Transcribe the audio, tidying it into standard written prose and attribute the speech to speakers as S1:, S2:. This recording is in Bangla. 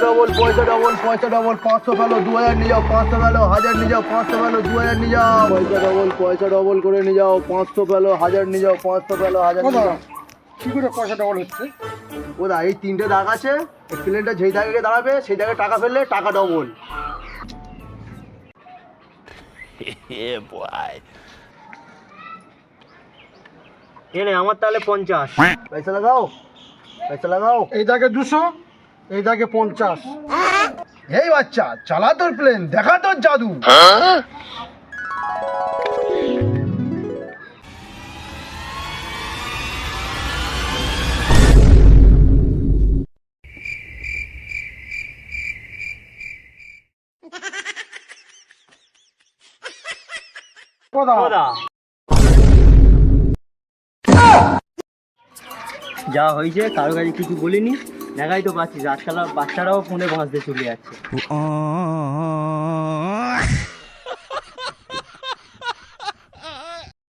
S1: ডবল, পয়সা ডবল, পয়সা ডবল, 500 ফেলো, 2000 নিয়ে যাও, 500 ফেলো, 1000 নিয়ে যাও, 500 ফেলো, 2000 নিয়ে যাও, পয়সা ডবল করে নিয়ে যাও, 500 ফেলো, 1000 নিয়ে যাও, 500 ফেলো, 1000 নিয়ে যাও।
S2: কি করে পয়সা ডবল হচ্ছে?
S1: ওদা এই 3টে দাগ আছে, এই প্লেনটা যেই দাগে দাঁড়াবে সেই জায়গায় টাকা ফেললে টাকা ডবল।
S3: এনে আমার তাহলে 50।
S1: পয়সা লাগাও, পয়সা লাগাও।
S2: এই দাগে 200, এই দাগে 50।
S1: এই বাচ্চা, চালা তোর প্লেন, দেখা তোর জাদু।
S3: ওদা যা হয়েছে কারো কাছে কিছু বলিনি, দেখাই তো পাচ্ছিস আজকাল বাচ্চারাও ফোনে ভাঁজতে চলে যাচ্ছে।